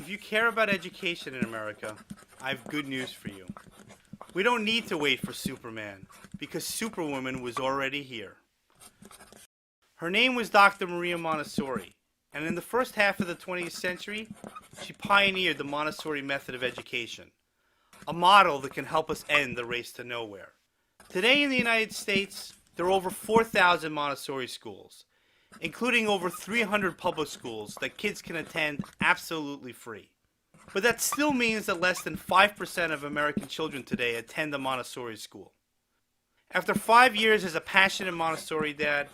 If you care about education in America, I have good news for you. We don't need to wait for Superman, because Superwoman was already here. Her name was Dr. Maria Montessori, and in the first half of the 20th century, she pioneered the Montessori method of education, a model that can help us end the race to nowhere. Today in the United States, there are over 4,000 Montessori schools, including over 300 public schools that kids can attend absolutely free. But that still means that less than 5% of American children today attend a Montessori school. After 5 years as a passionate Montessori dad,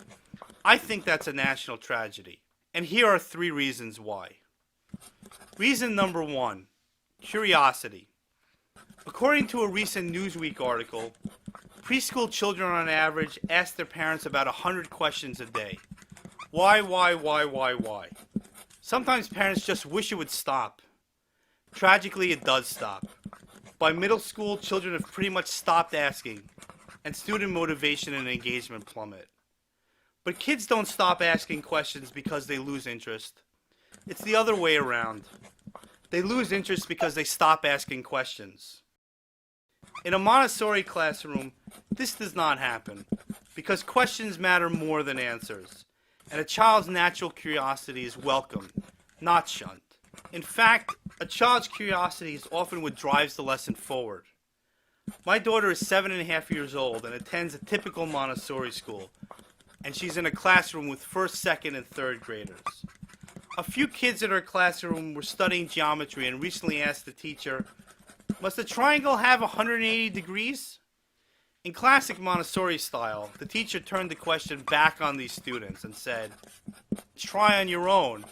I think that's a national tragedy. And here are 3 reasons why. Reason number 1, curiosity. According to a recent Newsweek article, preschool children on average ask their parents about 100 questions a day. Why? Sometimes parents just wish it would stop. Tragically, it does stop. By middle school, children have pretty much stopped asking, and student motivation and engagement plummet. But kids don't stop asking questions because they lose interest. It's the other way around. They lose interest because they stop asking questions. In a Montessori classroom, this does not happen, because questions matter more than answers, and a child's natural curiosity is welcomed, not shunned. In fact, a child's curiosity is often what drives the lesson forward. My daughter is 7.5 years old and attends a typical Montessori school, and she's in a classroom with first, second, and third graders. A few kids in her classroom were studying geometry and recently asked the teacher, "Must a triangle have 180 degrees?" In classic Montessori style, the teacher turned the question back on these students and said, "Try on your own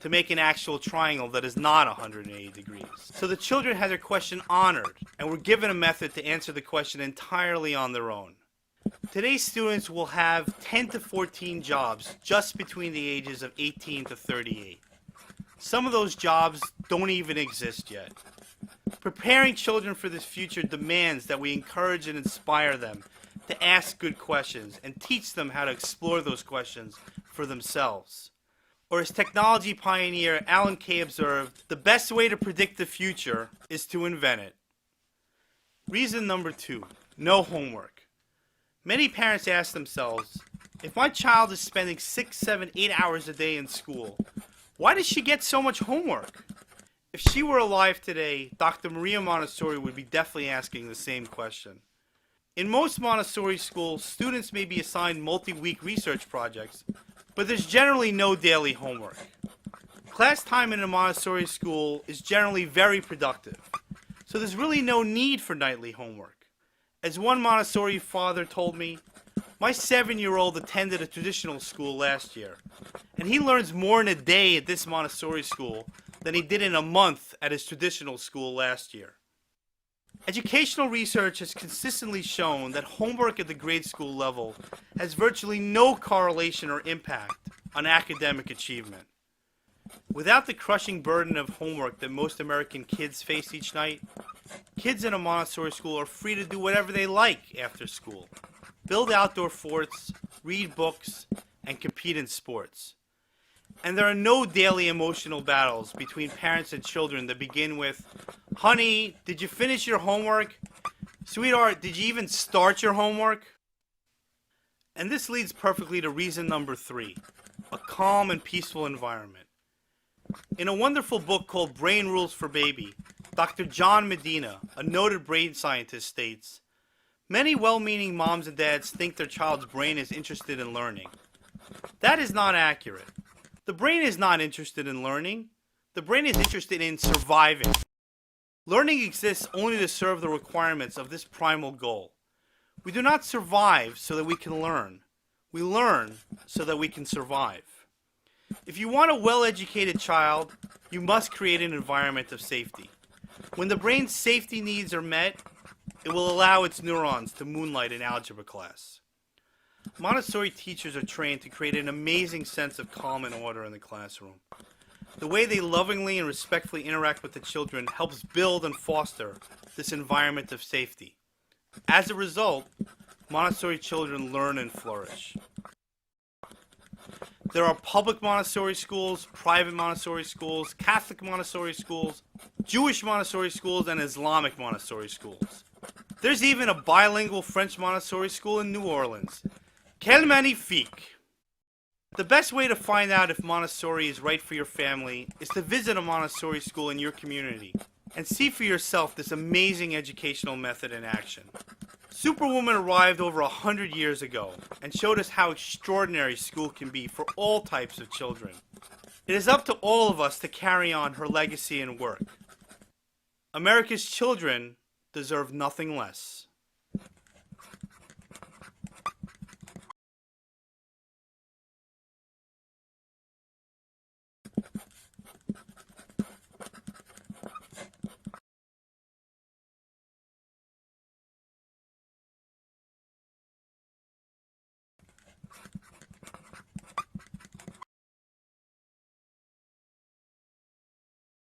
to make an actual triangle that is not 180 degrees." So the children had their question honored and were given a method to answer the question entirely on their own. Today's students will have 10 to 14 jobs just between the ages of 18 to 38. Some of those jobs don't even exist yet. Preparing children for this future demands that we encourage and inspire them to ask good questions and teach them how to explore those questions for themselves. Or as technology pioneer Alan Kay observed, the best way to predict the future is to invent it. Reason number 2, no homework. Many parents ask themselves, if my child is spending 6, 7, 8 hours a day in school, why does she get so much homework? If she were alive today, Dr. Maria Montessori would be definitely asking the same question. In most Montessori schools, students may be assigned multi-week research projects, but there's generally no daily homework. Class time in a Montessori school is generally very productive, so there's really no need for nightly homework. As one Montessori father told me, my 7-year-old attended a traditional school last year, and he learns more in a day at this Montessori school than he did in a month at his traditional school last year. Educational research has consistently shown that homework at the grade school level has virtually no correlation or impact on academic achievement. Without the crushing burden of homework that most American kids face each night, kids in a Montessori school are free to do whatever they like after school. Build outdoor forts, read books, and compete in sports. And there are no daily emotional battles between parents and children that begin with, "Honey, did you finish your homework? Sweetheart, did you even start your homework?" And this leads perfectly to reason number 3, a calm and peaceful environment. In a wonderful book called Brain Rules for Baby, Dr. John Medina, a noted brain scientist, states, "Many well-meaning moms and dads think their child's brain is interested in learning. That is not accurate. The brain is not interested in learning. The brain is interested in surviving. Learning exists only to serve the requirements of this primal goal. We do not survive so that we can learn. We learn so that we can survive. If you want a well-educated child, you must create an environment of safety. When the brain's safety needs are met, it will allow its neurons to moonlight in algebra class." Montessori teachers are trained to create an amazing sense of calm and order in the classroom. The way they lovingly and respectfully interact with the children helps build and foster this environment of safety. As a result, Montessori children learn and flourish. There are public Montessori schools, private Montessori schools, Catholic Montessori schools, Jewish Montessori schools, and Islamic Montessori schools. There's even a bilingual French Montessori school in New Orleans. Quel magnifique! The best way to find out if Montessori is right for your family is to visit a Montessori school in your community and see for yourself this amazing educational method in action. Superwoman arrived over 100 years ago and showed us how extraordinary school can be for all types of children. It is up to all of us to carry on her legacy and work. America's children deserve nothing less.